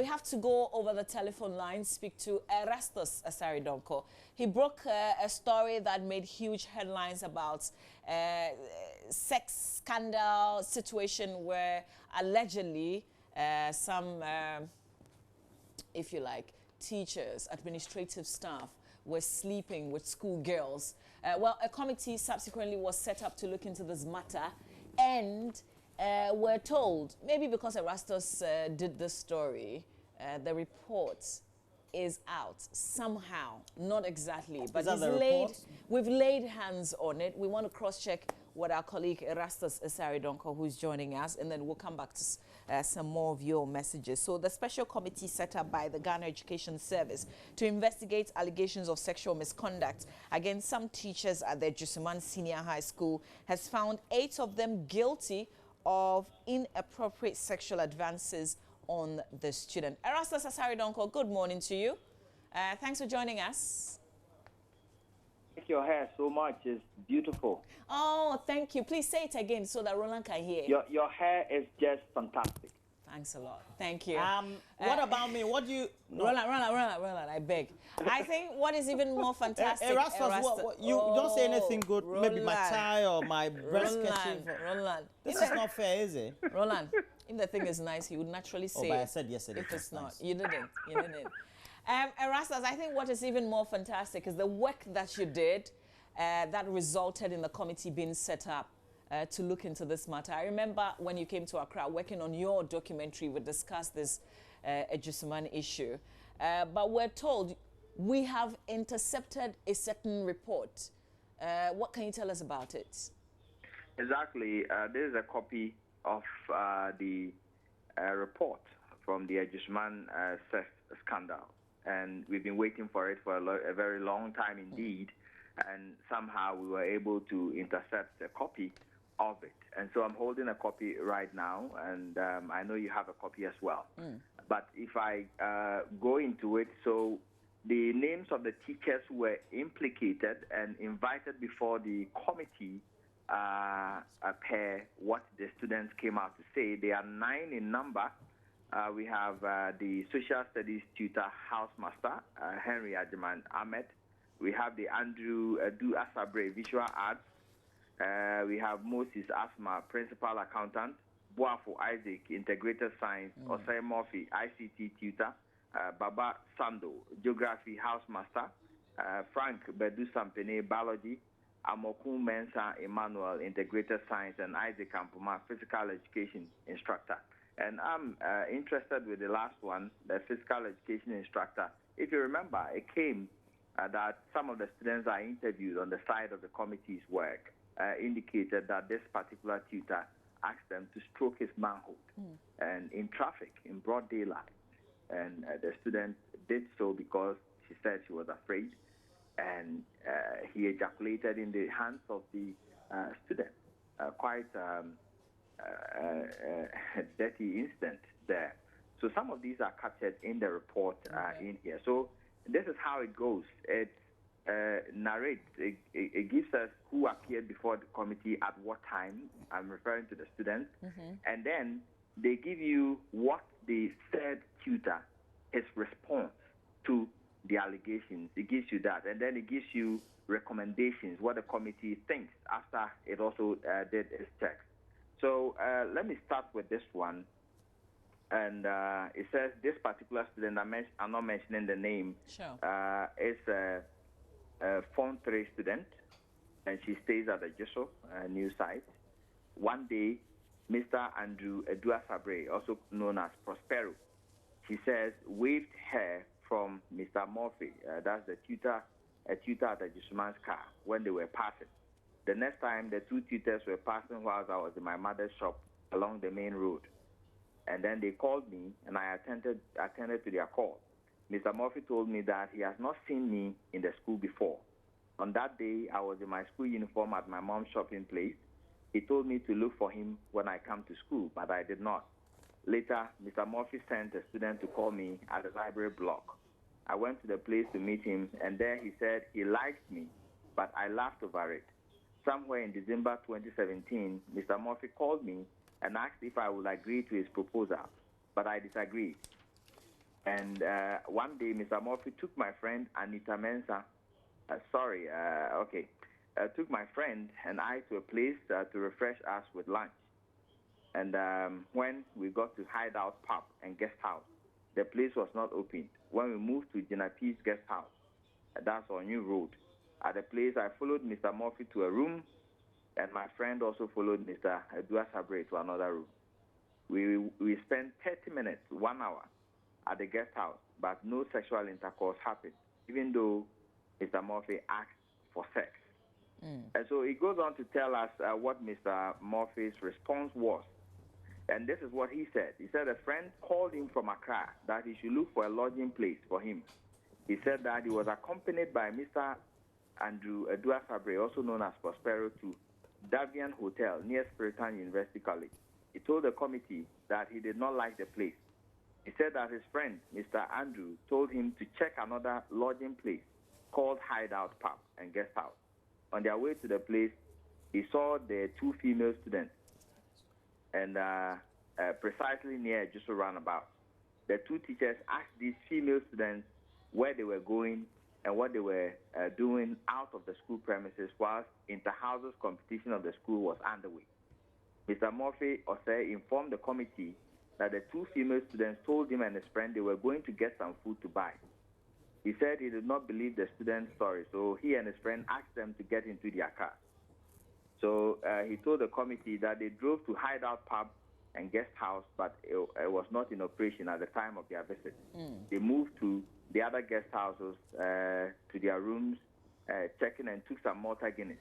we have to go over the telephone line, speak to Erastus Asaridonko. He broke a story that made huge headlines about sex scandal situation where allegedly some, if you like, teachers, administrative staff were sleeping with schoolgirls. Well, a committee subsequently was set up to look into this matter, and we're told, maybe because Erastus did this story, the report is out somehow, not exactly, but we've laid hands on it. We want to cross-check with our colleague Erastus Asaridonko, who's joining us, and then we'll come back to some more of your messages. So the special committee set up by the Ghana Education Service to investigate allegations of sexual misconduct against some teachers at the Ejisuman Senior High School has found 8 of them guilty of inappropriate sexual advances on the student. Erastus Asaridonko, good morning to you. Thanks for joining us. Thank your hair so much. It's beautiful. Oh, thank you. Please say it again so that Roland can hear. Your hair is just fantastic. Thanks a lot. Thank you. What about me? What do you... No. Roland, I beg. I think what is even more fantastic... Erastus, you don't say anything good. Roland, maybe my tie or my breast kerchief. Roland. This is not fair, is it? Roland, if the thing is nice, he would naturally say but I said yesterday. If it's not. Nice. You didn't. Erastus, I think what is even more fantastic is the work that you did that resulted in the committee being set up to look into this matter. I remember when you came to Accra working on your documentary, we discussed this Ejisuman issue. But we're told we have intercepted a certain report. What can you tell us about it? Exactly. This is a copy of the report from the Ejisuman sex scandal. And we've been waiting for it for a very long time indeed. And somehow we were able to intercept a copy of it. And so I'm holding a copy right now, and I know you have a copy as well. But if I go into it, so the names of the teachers who were implicated and invited before the committee per what the students came out to say. They are 9 in number. We have the social studies tutor housemaster, Henry Ajiman Ahmed. We have the Andrew Du Asabre visual arts. We have Moses Asma, principal accountant. Boafo Isaac, integrated science. Osei Murphy, ICT tutor. Baba Sando, geography housemaster. Frank Bedu Sampene, biology. Amoku Mensa Emmanuel, integrated science. And Isaac Ampuma, physical education instructor. And I'm interested with the last one, the physical education instructor. If you remember, it came that some of the students I interviewed on the side of the committee's work indicated that this particular tutor asked them to stroke his manhood and in traffic, in broad daylight. And the student did so because she said she was afraid, and he ejaculated in the hands of the student. Quite dirty incident there. So some of these are captured in the report in here. So this is how it goes. It narrates, it gives us who appeared before the committee at what time. I'm referring to the students. And then they give you what the said tutor, his response to the allegations. It gives you that. And then it gives you recommendations, what the committee thinks after it also did its checks. So let me start with this one. And it says this particular student, I'm not mentioning the name, sure. Is a Form 3 student, and she stays at the Jeso new site. One day, Mr. Andrew Edua Sabre, also known as Prospero, she says, waved her from Mr. Murphy, that's the tutor, a tutor at the Ejisuman's car, when they were passing. The next time, the 2 tutors were passing while I was in my mother's shop along the main road. And then they called me, and I attended to their call. Mr. Murphy told me that he has not seen me in the school before. On that day, I was in my school uniform at my mom's shopping place. He told me to look for him when I come to school, but I did not. Later, Mr. Murphy sent a student to call me at the library block. I went to the place to meet him, and there he said he liked me, but I laughed over it. Somewhere in December 2017, Mr. Murphy called me and asked if I would agree to his proposal, but I disagreed. And one day, Mr. Murphy took my friend Anita Mensah, took my friend and I to a place to refresh us with lunch. And when we got to Hideout Pub and Guest House, the place was not open. When we moved to Jinapi's Guest House, that's on New Road, at the place I followed Mr. Murphy to a room, and my friend also followed Mr. Edua Sabre to another room. We spent 30 minutes, 1 hour, at the guest house, but no sexual intercourse happened, even though Mr. Murphy asked for sex. And so he goes on to tell us what Mr. Murphy's response was. And this is what he said. He said a friend called him from Accra that he should look for a lodging place for him. He said that he was accompanied by Mr. Andrew Edua Sabre, also known as Prospero, to Davian Hotel near Spiritan University College. He told the committee that he did not like the place. He said that his friend, Mr. Andrew, told him to check another lodging place called Hideout Pub and Guest House. On their way to the place, he saw the two female students and precisely near Ejisuman roundabout. The two teachers asked these female students where they were going and what they were doing out of the school premises whilst inter-houses competition of the school was underway. Mr. Murphy Osei informed the committee that the two female students told him and his friend they were going to get some food to buy. He said he did not believe the students' story, so he and his friend asked them to get into their car. So he told the committee that they drove to Hideout Pub and Guest House, but it was not in operation at the time of their visit. They moved to the other guest houses, to their rooms, checking and took some Malta Guinness.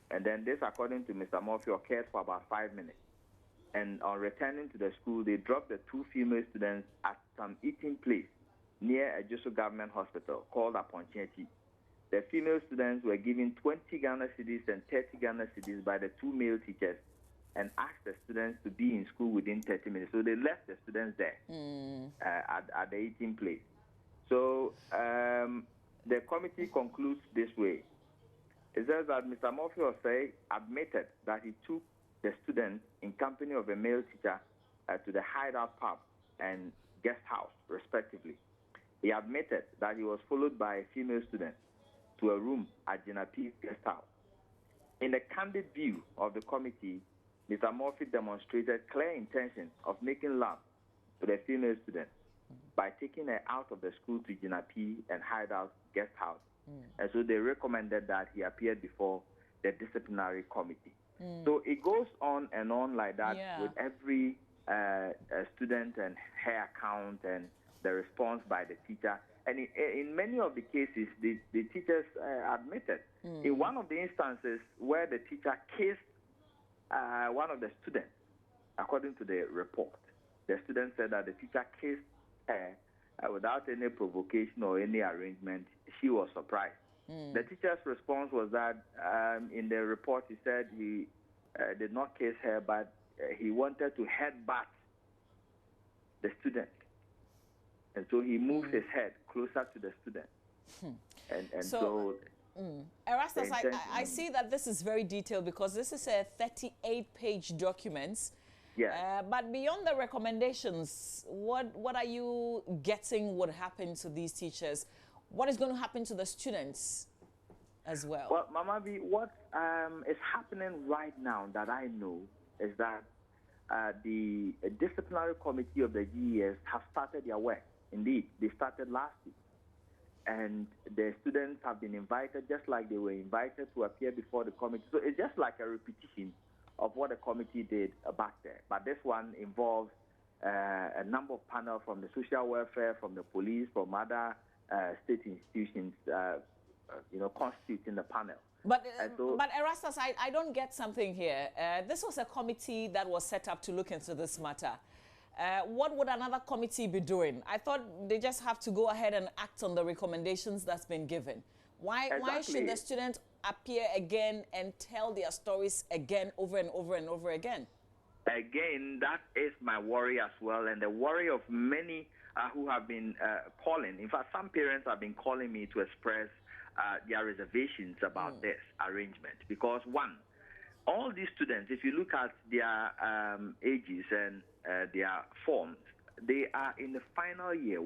And then this, according to Mr. Murphy, occurred for about 5 minutes. And on returning to the school, they dropped the two female students at some eating place near Ejisuman Government Hospital called Aponcheti. The female students were given 20 Ghana cedis and 30 Ghana cedis by the two male teachers and asked the students to be in school within 30 minutes. So they left the students there at the eating place. So the committee concludes this way. It says that Mr. Murphy Osei admitted that he took the students in company of a male teacher to the Hideout Pub and Guest House, respectively. He admitted that he was followed by a female student to a room at Jinapi's Guest House. In the candid view of the committee, Mr. Murphy demonstrated clear intention of making love to the female student by taking her out of the school to Jinapi and Hideout Guest House. And so they recommended that he appeared before the disciplinary committee. So it goes on and on like that with every student and her account and the response by the teacher. And in many of the cases, the teachers admitted. In one of the instances where the teacher kissed one of the students, according to the report, the student said that the teacher kissed her without any provocation or any arrangement. She was surprised. The teacher's response was that in the report he said he did not kiss her, but he wanted to headbutt the student. And so he moved his head closer to the student. And so Erastus, I see that this is very detailed because this is a 38-page document. But beyond the recommendations, what are you getting would happen to these teachers? What is going to happen to the students as well? Well, Mama B, what is happening right now that I know is that the disciplinary committee of the GES have started their work. Indeed, they started last week. And the students have been invited just like they were invited to appear before the committee. So it's just like a repetition of what the committee did back there. But this one involves a number of panels from the social welfare, from the police, from other state institutions, constituting the panel. But Erastus, I don't get something here. This was a committee that was set up to look into this matter. What would another committee be doing? I thought they just have to go ahead and act on the recommendations that's been given. Why should the students appear again and tell their stories again over and over and over again? Again, that is my worry as well, and the worry of many who have been calling. In fact, some parents have been calling me to express their reservations about this arrangement. Because one, all these students, if you look at their ages and their forms, they are in the final year.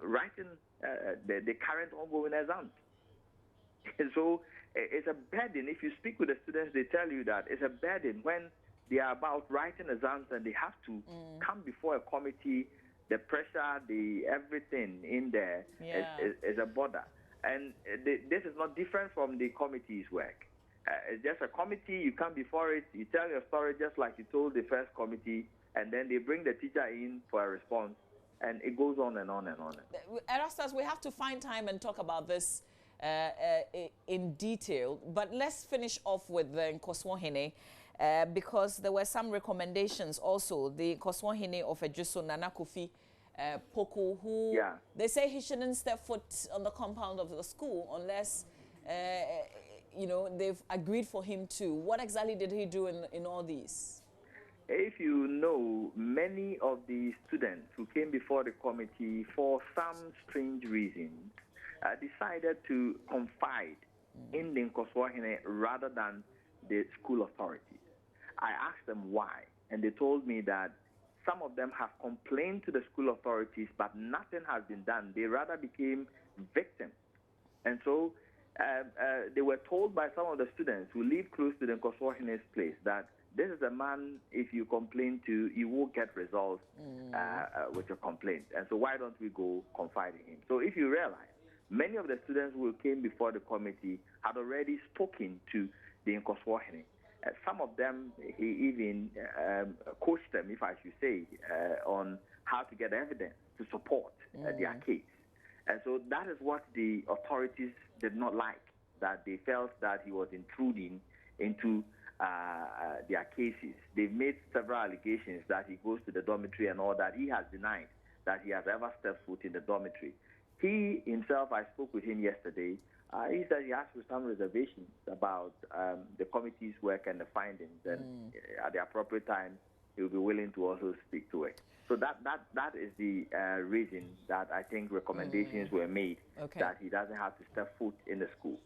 writing the current ongoing exams. And so it's a burden. If you speak with the students, they tell you that it's a burden when they are about writing exams and they have to come before a committee. The pressure, the everything in there is a bother. And this is not different from the committee's work. It's just a committee, you come before it, you tell your story just like you told the first committee, and then they bring the teacher in for a response, and it goes on and on and on. Erastus, we have to find time and talk about this in detail, but let's finish off with the Nkoswohene, because there were some recommendations also. The Nkoswohene of Ejisuman, Nana Kofi Poku, who they say he shouldn't step foot on the compound of the school unless you know, they've agreed for him to. What exactly did he do in all these? If you know, many of the students who came before the committee for some strange reasons decided to confide in the Nkoswohene rather than the school authorities. I asked them why, and they told me that some of them have complained to the school authorities, but nothing has been done. They rather became victims. And so they were told by some of the students who live close to the Nkoswohene's place that this is a man, if you complain to, you will get results with your complaint. And so why don't we go confide in him? So if you realize, many of the students who came before the committee had already spoken to the Nkoswohene. Some of them, he even coached them, if I should say, on how to get evidence to support their case. And so that is what the authorities did not like, that they felt that he was intruding into their cases. They've made several allegations that he goes to the dormitory and all that. He has denied that he has ever stepped foot in the dormitory. He himself, I spoke with him yesterday, he said he has some reservations about the committee's work and the findings, and at the appropriate time, he will be willing to also speak to it. So that is the reason that I think recommendations were made that he doesn't have to step foot in the school.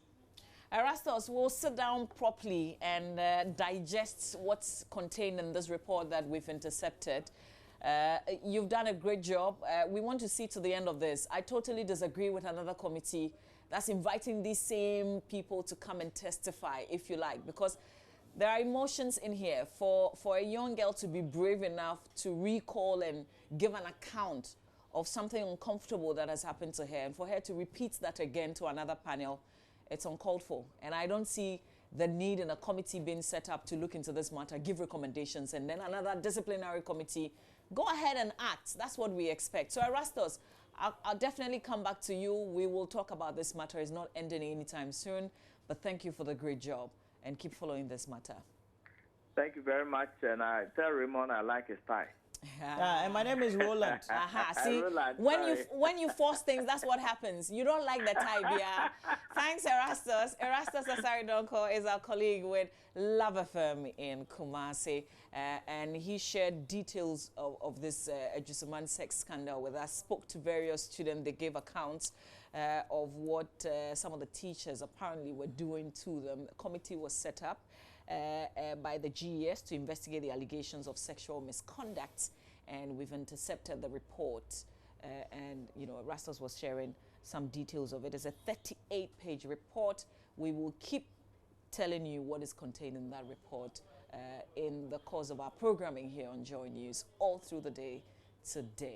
Erastus, we'll sit down properly and digest what's contained in this report that we've intercepted. You've done a great job. We want to see to the end of this. I totally disagree with another committee that's inviting these same people to come and testify, if you like, because there are emotions in here. For a young girl to be brave enough to recall and give an account of something uncomfortable that has happened to her, and for her to repeat that again to another panel, it's uncalled for. And I don't see the need in a committee being set up to look into this matter, give recommendations, and then another disciplinary committee. Go ahead and act. That's what we expect. So Erastus, I'll definitely come back to you. We will talk about this matter. It's not ending anytime soon. But thank you for the great job, and keep following this matter. Thank you very much. And I tell Raymond I like his tie. And my name is Roland. See, Roland, when you force things, that's what happens. You don't like the tie, yeah. Thanks, Erastus. Erastus Asaridonko is our colleague with Love FM in Kumasi, and he shared details of this Ejisuman sex scandal with us. Spoke to various students. They gave accounts of what some of the teachers apparently were doing to them. A committee was set up by the GES to investigate the allegations of sexual misconduct, and we've intercepted the report, and you know, Erastus was sharing some details of it. It's a 38-page report. We will keep telling you what is contained in that report in the course of our programming here on Joy News all through the day today.